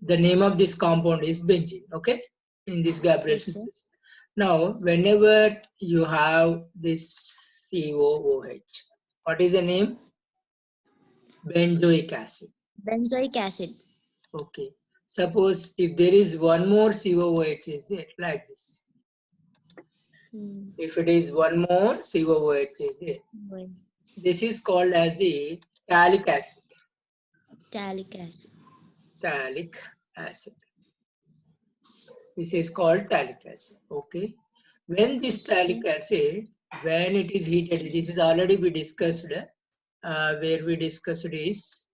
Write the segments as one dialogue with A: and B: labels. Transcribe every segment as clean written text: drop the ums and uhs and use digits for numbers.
A: The name of this compound is benzene, okay, in this Gabriel synthesis. Now, whenever you have this COOH, what is the name? Benzoic acid.
B: Benzoic acid.
A: Okay. Suppose if there is one more COOH is there, like this. If it is one more COOH is there, this is called as the phthalic acid.
B: Phthalic acid.
A: Phthalic acid. This is called phthalic acid. Okay. When this phthalic acid, when it is heated, this is already we discussed. Where we discussed is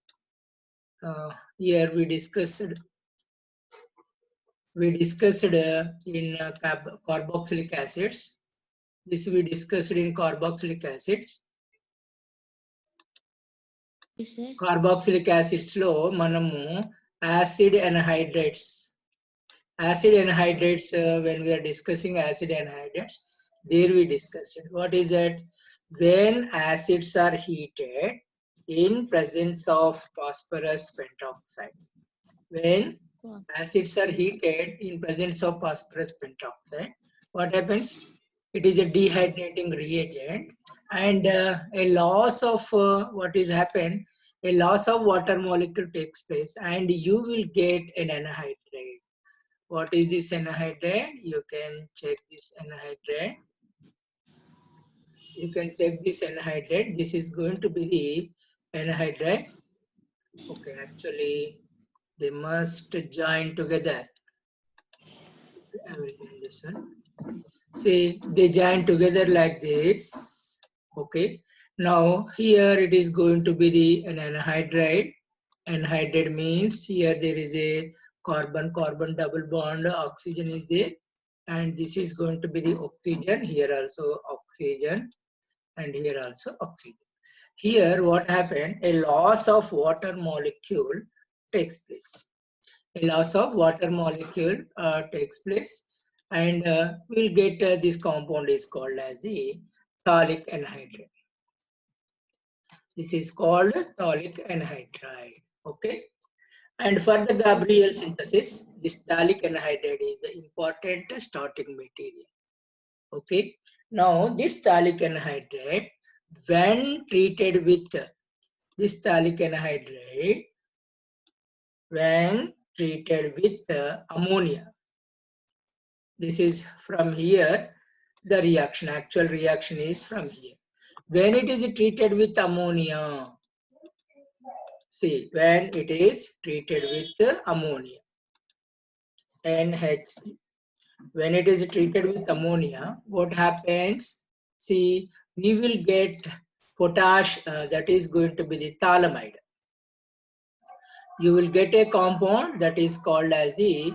A: here we discussed in carboxylic acids. This we discussed in carboxylic acids. Carboxylic acids lo manamu acid anhydrides. Acid anhydrides, when we are discussing acid anhydrides, there we discussed it. What is that? When acids are heated in presence of phosphorus pentoxide. When acids are heated in presence of phosphorus pentoxide, what happens? It is a dehydrating reagent, and a loss of what is happened? A loss of water molecule takes place, and you will get an anhydride. What is this anhydride? You can check this anhydride. You can check this anhydride. This is going to be the anhydride. Okay, actually, they must join together. I will do this one. See, they join together like this. Okay. Now, here it is going to be an anhydride. Anhydride means here there is a carbon-carbon double bond, oxygen is there. And this is going to be the oxygen, here also oxygen, and here also oxygen. Here what happened? A loss of water molecule takes place. A loss of water molecule takes place, and we'll get this compound is called as the phthalic anhydride. This is called phthalic anhydride. Okay. And for the Gabriel synthesis, this phthalic anhydride is the important starting material. Okay. Now, this phthalic anhydride, when treated with this phthalic anhydride, when treated with ammonia, this is from here, the reaction, actual reaction is from here. When it is treated with ammonia, see, when it is treated with ammonia, NH3, when it is treated with ammonia, what happens? See, we will get potash, that is going to be the phthalimide. You will get a compound that is called as the,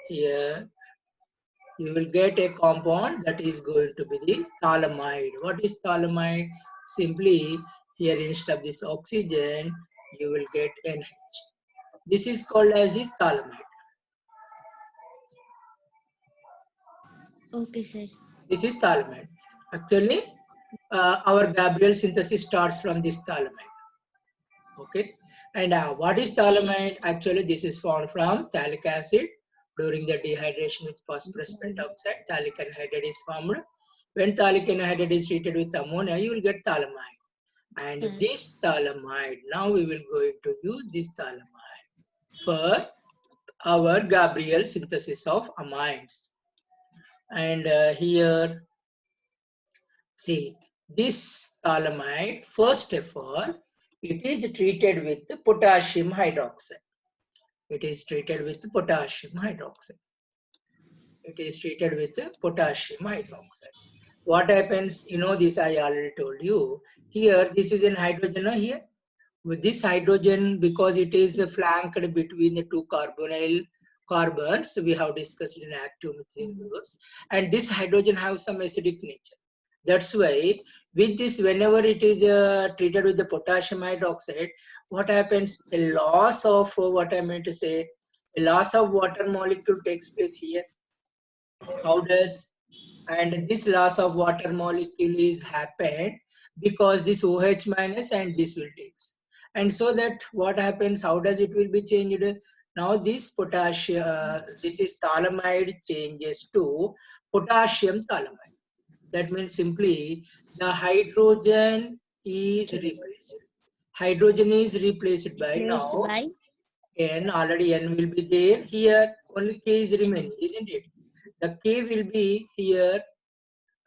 A: here, you will get a compound that is going to be the phthalimide. What is phthalimide? Simply, here instead of this oxygen, you will get NH. This is called as the phthalimide.
B: Okay, sir.
A: This is phthalimide. Actually, our Gabriel synthesis starts from this phthalimide. Okay. And what is phthalimide? Actually, this is formed from phthalic acid. During the dehydration with phosphorus pentoxide, phthalic anhydride is formed. When phthalic anhydride is treated with ammonia, you will get phthalimide. And this phthalimide, now we will going to use this phthalimide for our Gabriel synthesis of amines. And here, see, this phthalimide, first of all, it is treated with potassium hydroxide. It is treated with potassium hydroxide. It is treated with potassium hydroxide. What happens? You know this, I already told you. Here, this is an hydrogen here. With this hydrogen, because it is flanked between the two carbonyl carbons, we have discussed in active methylene groups. And this hydrogen has some acidic nature. That's why with this, whenever it is treated with the potassium hydroxide, what happens? A loss of what I meant to say, a loss of water molecule takes place here. How does? And this loss of water molecule is happened because this OH minus and this will takes. And so that what happens? How does it will be changed? Now this potassium, this is phthalimide changes to potassium phthalimide. That means simply the hydrogen is replaced. Hydrogen is replaced by
B: Placed
A: now
B: by
A: N, already N will be there. Here only K is remaining, isn't it? The K will be here.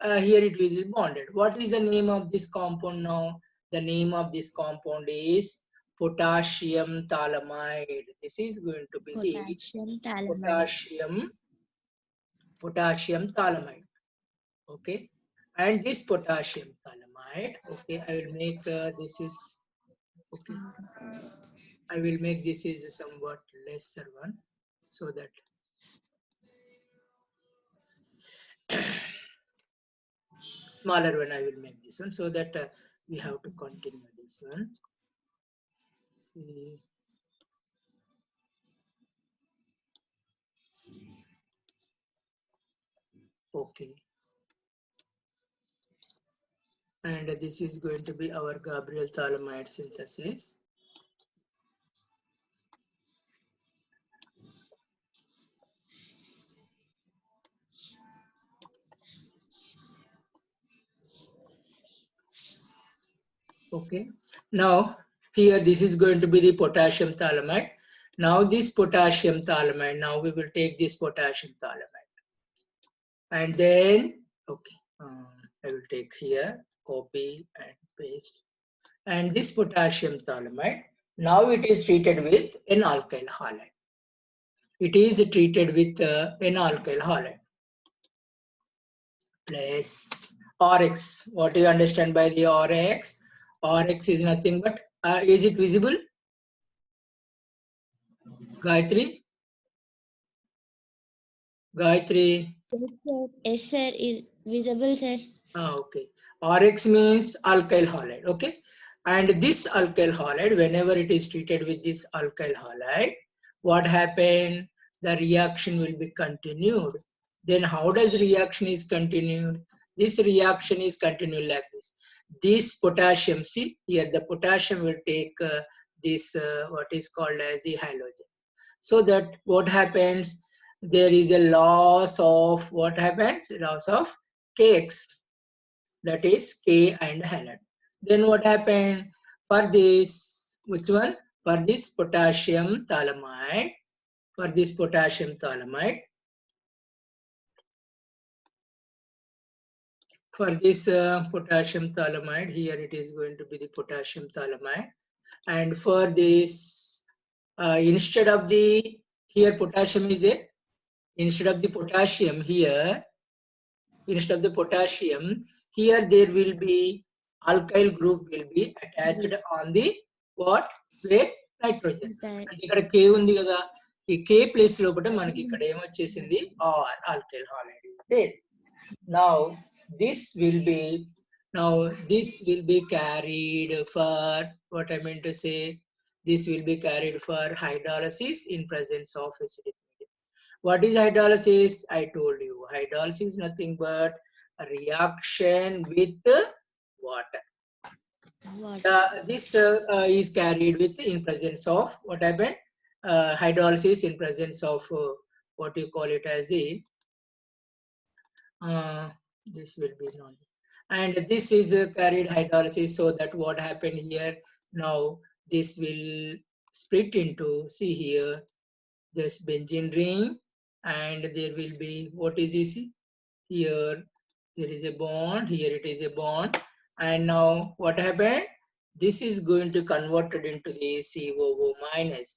A: Here it is bonded. What is the name of this compound now? The name of this compound is potassium phthalimide. This is going to be the
B: potassium phthalimide.
A: potassium phthalimide. Okay, and this potassium phthalimide. Okay, I will make this is okay. I will make this is a somewhat lesser one, so that smaller one I will make this one, so that we have to continue this one. See. Okay. And this is going to be our Gabriel phthalimide synthesis. Okay. Now here this is going to be the potassium phthalimide. Now this potassium phthalimide, now we will take this potassium phthalimide. And then, okay, I will take here, copy and paste. And this potassium phthalimide, now it is treated with an alkyl halide. It is treated with an alkyl halide. Plus RX. What do you understand by the RX? RX is nothing but, is it visible? Gayatri? Gayatri?
B: Yes, sir. Is visible, sir.
A: Okay. RX means alkyl halide. Okay. And this alkyl halide, whenever it is treated with this alkyl halide, what happened? The reaction will be continued. Then how does reaction is continued? This reaction is continued like this. This potassium, see here the potassium will take this what is called as the halogen. So that what happens? There is a loss of, what happens? Loss of Kx, that is K and halide. Then what happened? For this, which one? For this potassium phthalimide, for this potassium phthalimide, for this potassium phthalimide, here it is going to be the potassium phthalimide. And for this, instead of the, here potassium is there, instead of the potassium here, instead of the potassium, here there will be alkyl group will be attached on the what? Where? Nitrogen. అంటే ఇక్కడ K ఉంది కదా, ఈ K place లోపల మనకి ఇక్కడ ఏమొచ్చేసింది R, alkyl halide. Okay. Now this will be carried for, what I meant to say, this will be carried for hydrolysis in presence of acidic medium. What is hydrolysis? I told you, hydrolysis is nothing but a reaction with water. This is carried with in presence of, what happened? Hydrolysis in presence of what you call it as the this will be known. And this is carried hydrolysis, so that what happened here? Now this will split into, see here, this benzene ring, and there will be, what is this? Here there is a bond, here it is a bond, and now what happened? This is going to converted into the COO minus,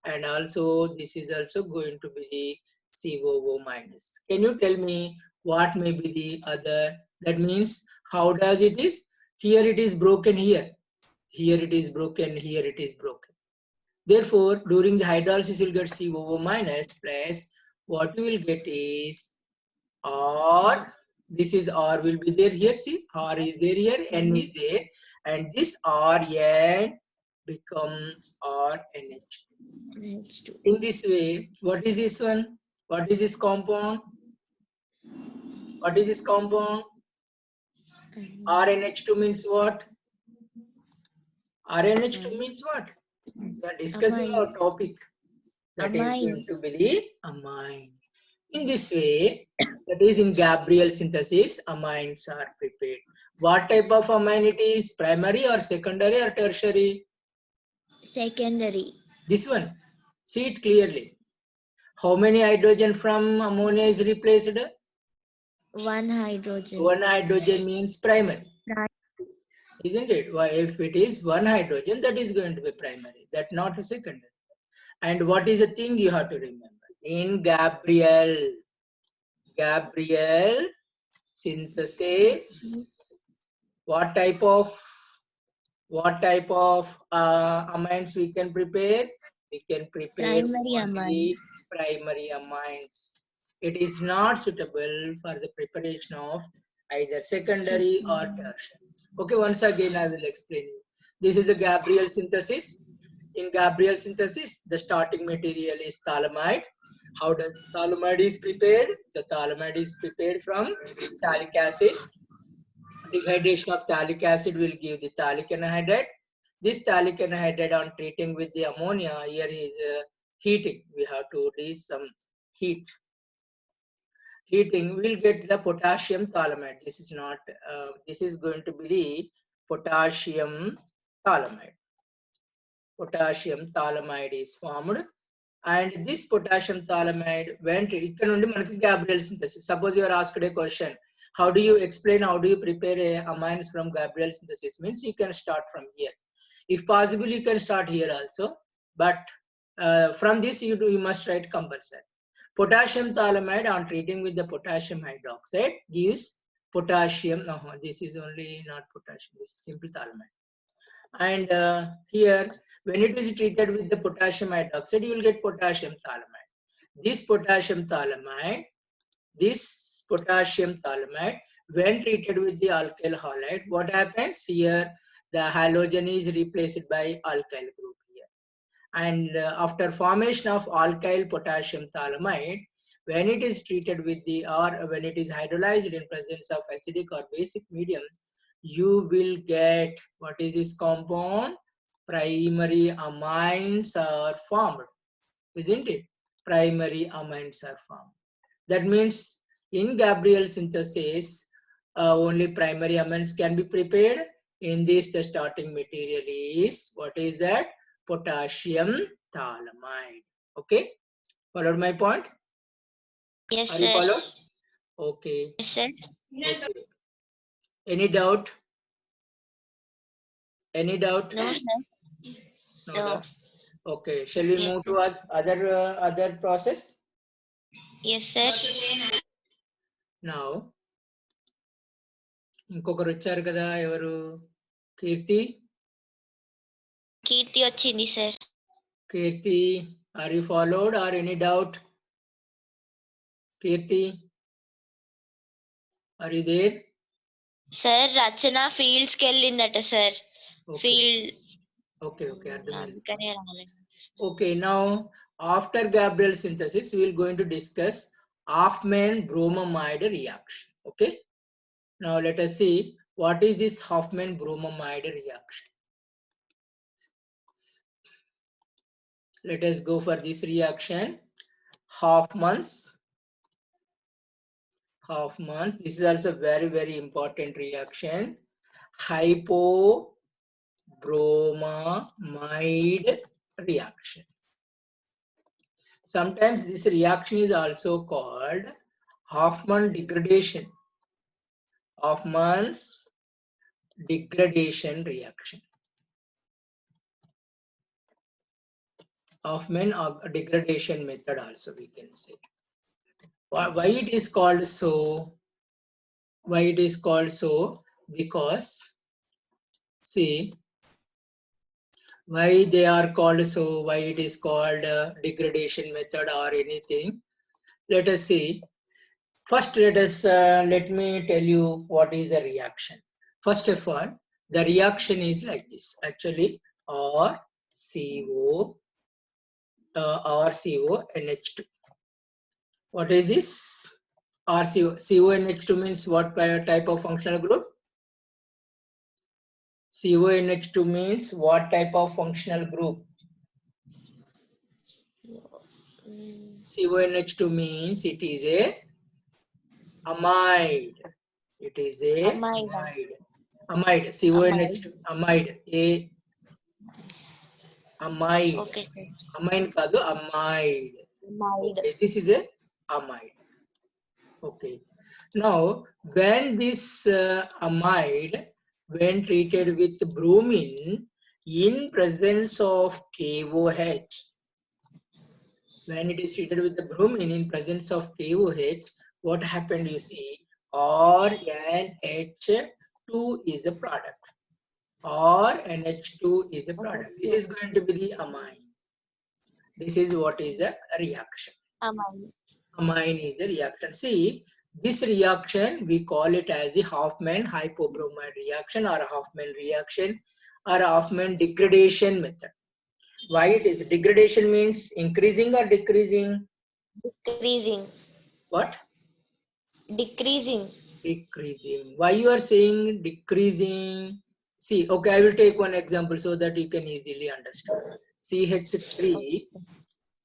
A: and also this is also going to be the COO minus. Can you tell me what may be the other? That means how does it is? Here it is broken, here it is broken, here it is broken. Therefore, during the hydrolysis, you'll get COO minus plus, what you will get is R. This is R will be there here. See, R is there here, N is there, and this Rn become RNH. In this way, what is this one? What is this compound? What is this compound? RNH2 means what? RNH2 means what? We are discussing our topic. That is
B: Amine.
A: going to be the amine. In this way, that is in Gabriel synthesis, amines are prepared. What type of amine it is? Primary or secondary or tertiary?
B: Secondary.
A: This one. See it clearly. How many hydrogen from ammonia is replaced?
B: 1 hydrogen.
A: 1 hydrogen means primary.
B: Pri-
A: Isn't it? Why, if it is 1 hydrogen, that is going to be primary. That not a secondary. And what is the thing you have to remember? In Gabriel synthesis, what type of amines we can prepare? We can prepare
B: Primary amine.
A: only primary amines. It is not suitable for the preparation of either secondary or tertiary. Okay, once again I will explain you. This is a Gabriel synthesis. In Gabriel synthesis, the starting material is phthalimide. How does phthalimide is prepared? The phthalimide is prepared from phthalic acid. Dehydration of phthalic acid will give the phthalic anhydride. This phthalic anhydride, on treating with the ammonia, here is heating. We have to do some heat. Heating will get the potassium phthalimide. This is not. This is going to be the potassium phthalimide. Potassium phthalimide is formed, and this potassium phthalimide went. Ikkada nundi manaki Gabriel synthesis. Suppose you are asked a question, how do you explain, how do you prepare amines from Gabriel synthesis? Means you can start from here. If possible, you can start here also, but from this you must write compulsory. Potassium phthalimide, on treating with the potassium hydroxide, gives potassium. No, this is only not potassium. This is simple phthalimide. And here, when it is treated with the potassium hydroxide, you will get potassium phthalimide. This potassium phthalimide, when treated with the alkyl halide, what happens here? The halogen is replaced by alkyl group here. And after formation of alkyl potassium phthalimide, when it is treated with the, or when it is hydrolyzed in presence of acidic or basic medium, you will get, what is this compound? Primary amines are formed, isn't it? Primary amines are formed. That means in Gabriel synthesis, only primary amines can be prepared. In this, the starting material is, what is that? Potassium phthalimide. Okay, followed my point?
B: Yes,
A: Are you
B: sir.
A: followed? Okay.
B: Yes, sir.
A: Okay. Any doubt? Any doubt?
B: No, sir.
A: No
B: No.
A: doubt. Okay. Shall we
B: Yes,
A: move
B: sir.
A: to other process?
B: Yes, sir.
A: Now, ఇంకొకరు వచ్చారు కదా, ఎవరు? కీర్తి.
B: కీర్తి వచ్చింది, sir.
A: Kirti, are you followed or any doubt? Kirti, are you there?
B: Sir Rachana fields కి వెళ్ళిందట sir.
A: Okay.
B: Field
A: Okay, అర్థమైంది.
B: అందుకనే రాలేదు.
A: Okay, now after Gabriel synthesis, we will going to discuss Hofmann bromamide reaction. Okay. Now let us see what is this Hofmann bromamide reaction. Let us go for this reaction. Hofmann's. This is also very, very important reaction. Hypobromamide reaction. Sometimes this reaction is also called Hofmann degradation. Hofmann's degradation reaction. Hofmann degradation method also we can say. Why it is called so? Why it is called so? Because, see, why they are called so? Why it is called degradation method or anything? Let us see. First, let me tell you what is the reaction. First of all, the reaction is like this. Actually, RCONH2. What is this? CONH2 means what type of functional group? CONH2 means what type of functional group? CONH2 means it is a amide. It is a
B: Amide.
A: amide. CONH2 amide. A amide.
B: Okay, sir.
A: Amine kadu amide.
B: Amide.
A: Okay, this is a amide. Okay. Now, when this amide, when treated with bromine in presence of KOH, when it is treated with the bromine in presence of KOH, what happened you see? RNH2 is the product. RNH2 is the product. This is going to be the amine. This is what is the reaction.
B: Amide.
A: Amine is the reaction. See, this reaction we call it as the Hofmann hypobromide reaction or Hofmann reaction or Hofmann degradation method. Why it is? Degradation means increasing or decreasing?
B: Decreasing.
A: What?
B: Decreasing.
A: Decreasing. Why you are saying decreasing? See, okay, I will take one example so that you can easily understand. CH3,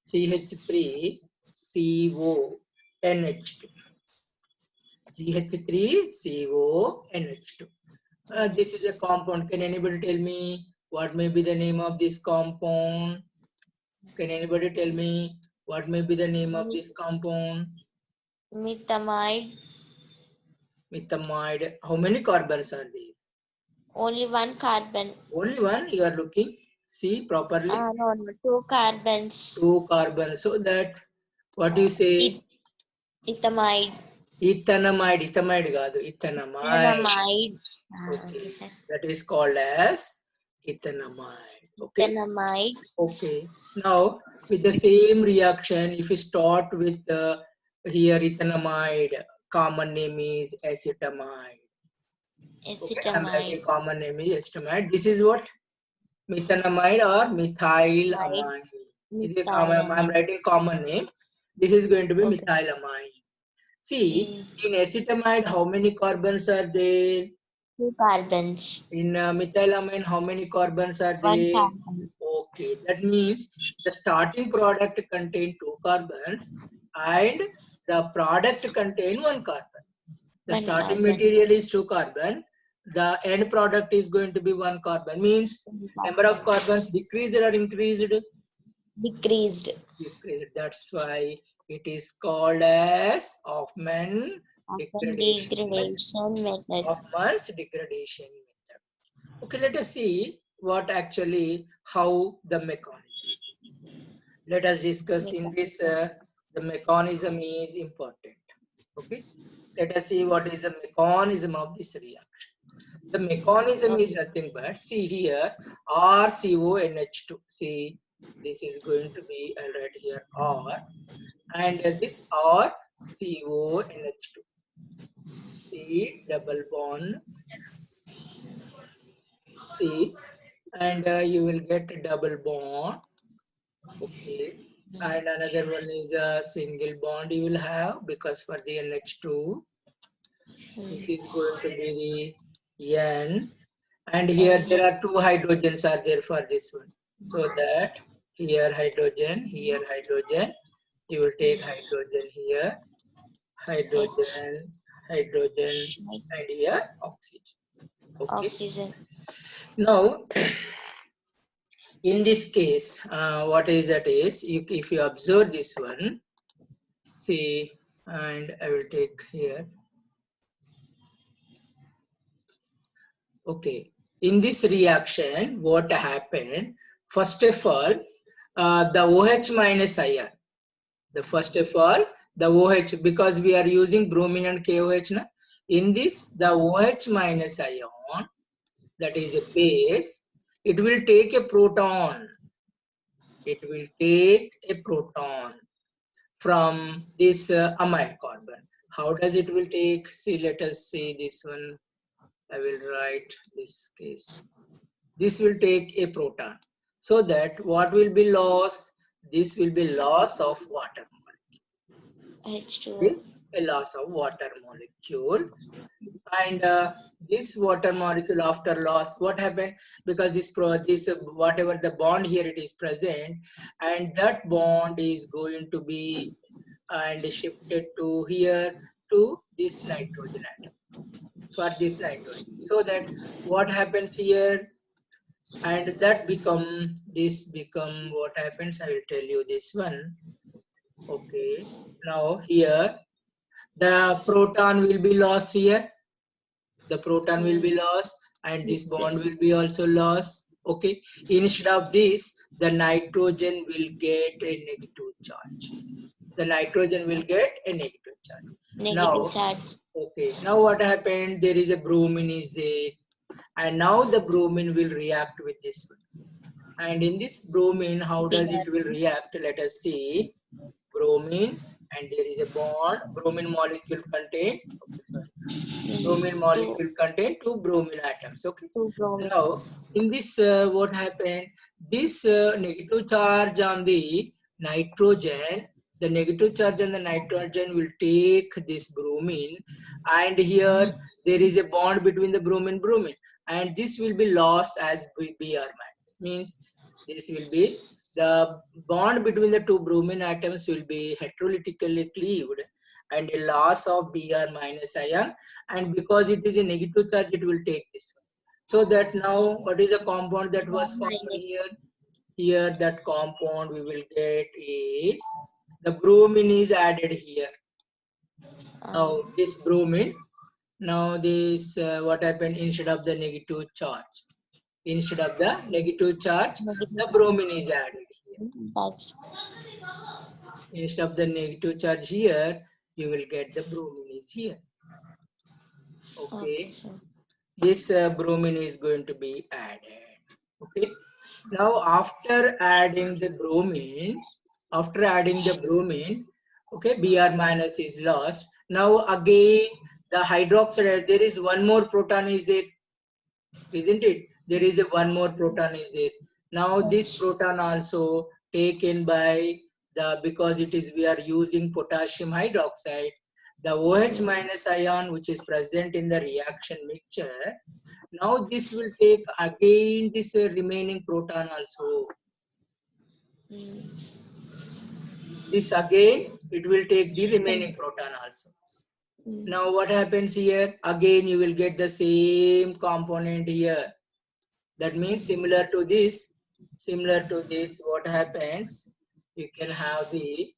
A: CH3, CONH2. CH3, CONH2. This is a compound. Can anybody tell me what may be the name of this compound? Can anybody tell me what may be the name of this compound?
B: Methamide.
A: Methamide. How many carbons are there?
B: Only one carbon.
A: Only one you are looking. See properly.
B: No, 2 carbons.
A: 2 carbons. So that what you say?
B: Ethamide.
A: Ethanamide. Ethamide gaadu. Ethanamide. Okay. That is called as ethanamide. Okay.
B: Ethanamide.
A: Okay. Now with the same reaction, if you start with here ethanamide, common name is acetamide. Okay. I'm writing common name is acetamide. This is what? Methanamide or methylamine. I'm writing common name. This is going to be methylamine. See, in acetamide, how many carbons are there?
B: 2 carbons.
A: In methylamine, how many carbons are there?
B: 1 carbon.
A: Okay, that means the starting product contain 2 carbons and the product contain 1 carbon. The starting material is 2 carbon. The end product is going to be 1 carbon. Means number of carbons decreased or increased?
B: Decreased.
A: Decreased. That's why it is called as Hofmann degradation method. Hofmann's degradation method. Okay, let us see what actually how the mechanism. Let us discuss in this. The mechanism is important. Okay, let us see what is the mechanism of this reaction. The mechanism is nothing but, see here, RCONH2. See, this is going to be, I'll write here R, and this RCONH2. C double bond C, and you will get a double bond. Okay, and another one is a single bond you will have because for the NH2. This is going to be the N. And here there are 2 hydrogens are there for this one. So that here hydrogen, you will take hydrogen here, hydrogen, and here oxygen. Okay.
B: Oxygen.
A: Now, in this case, what is that is, if you observe this one, see, and I will take here. Okay, in this reaction, what happened? First of all, the OH minus ion. The first of all, the OH, because we are using bromine and KOH. Na? In this, the OH minus ion, that is a base, it will take a proton. It will take a proton from this amide carbon. How does it will take? See, let us see this one. I will write this case. This will take a proton. So that what will be loss? This will be loss of water molecule.
B: H2O.
A: Okay? a loss of water molecule. And this water molecule after loss, what happened? Because this whatever the bond here it is present, and that bond is going to be and shifted to here to this nitrogen atom, for this nitrogen. So that what happens here, and that become this become what happens, I will tell you this one. Okay, now here the proton will be lost here, the proton will be lost, and this bond will be also lost. Okay, instead of this, the nitrogen will get a negative charge. The nitrogen will get a negative charge.
B: Negative
A: Now,
B: charge.
A: okay, now what happened? There is a bromine is there, and now the bromine will react with this one. And in this bromine, how does it will react? Let us see. Bromine, and there is a bond. Bromine molecule contain. Okay, sorry. Bromine molecule contain two bromine atoms. Okay.
B: Two bromine.
A: Now, in this, what happened? This negative charge on the nitrogen, the negative charge on the nitrogen will take this bromine, and here there is a bond between the bromine, and this will be lost as Br minus. Means this will be the bond between the two bromine atoms will be heterolytically cleaved, and a loss of Br minus ion, and because it is a negative charge, it will take this one. So that now what is a compound that was formed here? Here that compound we will get is the bromine is added here. Now this bromine, now this what happened instead of the negative charge? Instead of the negative charge, the bromine is added here. Instead of the negative charge here, you will get the bromine is here. Okay. This bromine is going to be added. Okay. Now after adding the bromine, okay, Br minus is lost. Now again the hydroxide, there is one more proton is there, isn't it? There is a one more proton is there. Now this proton also taken by the, because it is we are using potassium hydroxide, the OH minus ion which is present in the reaction mixture. Now this will take again this remaining proton also. This again it will take the remaining proton also. Now what happens here? Again you will get the same component here. That means similar to this, what happens? You can have a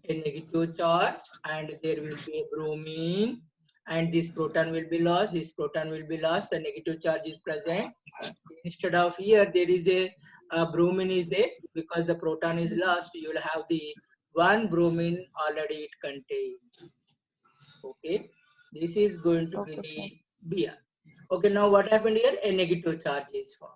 A: negative charge, and there will be a bromine, and this proton will be lost, the negative charge is present. Instead of here, there is a bromine is there, because the proton is lost, you will have the one bromine already it contains. Okay, this is going to be the Br. Okay, now what happened here? A negative charge is formed.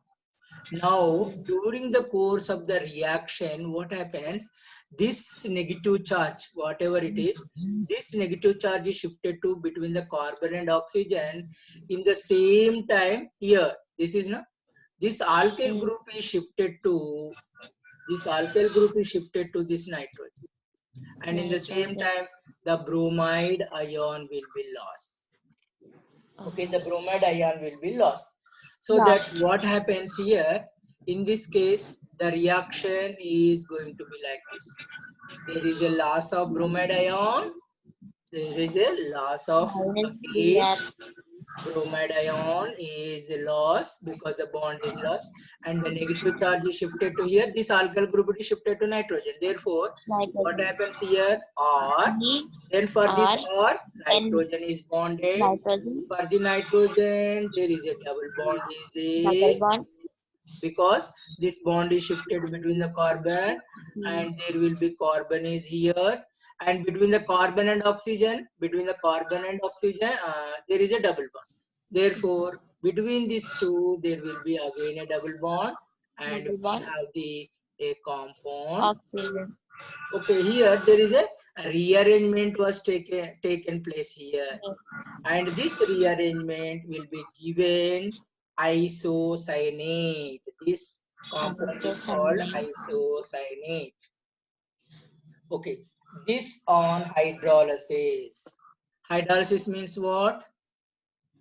A: Now, during the course of the reaction, what happens? This negative charge, whatever it is, this negative charge is shifted to between the carbon and oxygen. In the same time, here, this is not. This alkyl group is shifted to this nitrogen, and in the same time, the bromide ion will be lost. Okay, the bromide ion will be lost. So that what happens here, in this case, the reaction is going to be like this. There is a loss of bromide ion. There is a loss of again, bromide ion is lost because the bond is lost, and the negative charge is shifted to here. This alkyl group is shifted to nitrogen. Therefore, what happens here? R. Then for this R, nitrogen is bonded. For the nitrogen, there is a double bond is there. Because this bond is shifted between the carbon, and there will be carbon is here, and between the carbon and oxygen, there is a double bond. Therefore, between these two, there will be again a double bond, and we have the a compound.
B: Oxygen.
A: Okay, here there is a rearrangement was taken place here, and this rearrangement will be given isocyanate. This compound is called isocyanate. Okay, this on hydrolysis. Hydrolysis means what?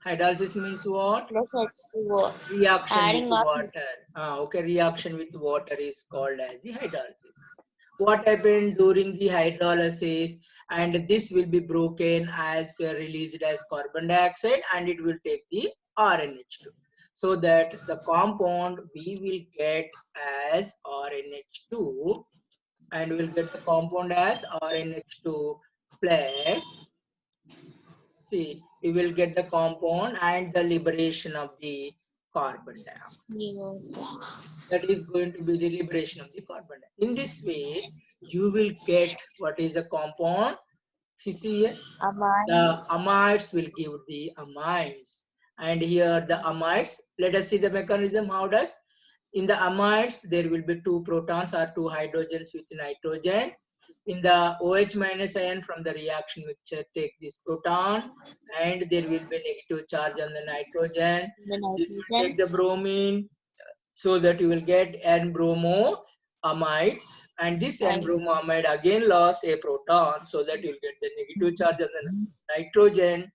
A: Hydrolysis means what?
B: Plus H2O.
A: Reaction
B: Adding
A: with
B: up.
A: water. Okay, reaction with water is called as the hydrolysis. What happened during the hydrolysis, and this will be broken as released as carbon dioxide, and it will take the RNH2. So that the compound we will get as RNH2, and we'll get the compound as RNH2 plus, see, we will get the compound and the liberation of the carbon dioxide.
B: CO.
A: That is going to be the liberation of the carbon dioxide. In this way, you will get what is the compound. You see here, the amides will give the amines. And here the amides, let us see the mechanism. How does? In the amides, there will be 2 protons or 2 hydrogens with nitrogen. In the OH minus ion from the reaction mixture takes this proton, and there will be negative charge on the nitrogen. This will take the bromine, so that you will get N-bromoamide, and this N-bromoamide again lost a proton, so that you will get the negative charge on the nitrogen.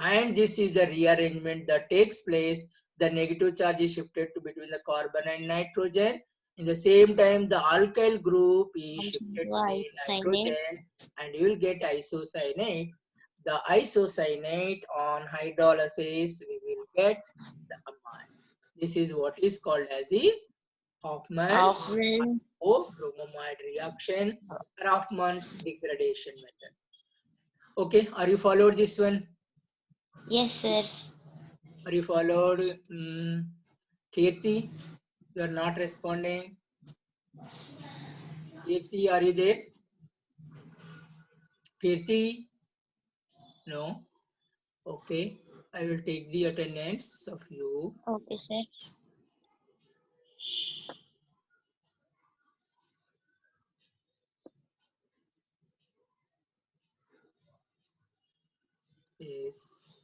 A: And this is the rearrangement that takes place. The negative charge is shifted to between the carbon and nitrogen. In the same time, the alkyl group is shifted to the nitrogen, and you will get isocyanate. The isocyanate on hydrolysis, we will get the amine. This is what is called as the Hoffman bromamide reaction, Hoffman's degradation method. Okay, are you followed this one?
B: Yes, sir.
A: Are you followed? Kirti, you are not responding. Kirti, are you there? Kirti? No. Okay, I will take the attendance of you.
B: Okay, sir.
A: Yes.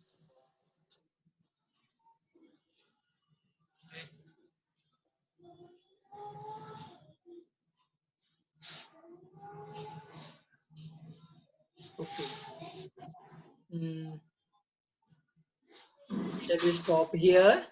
A: Okay. Shall we stop here?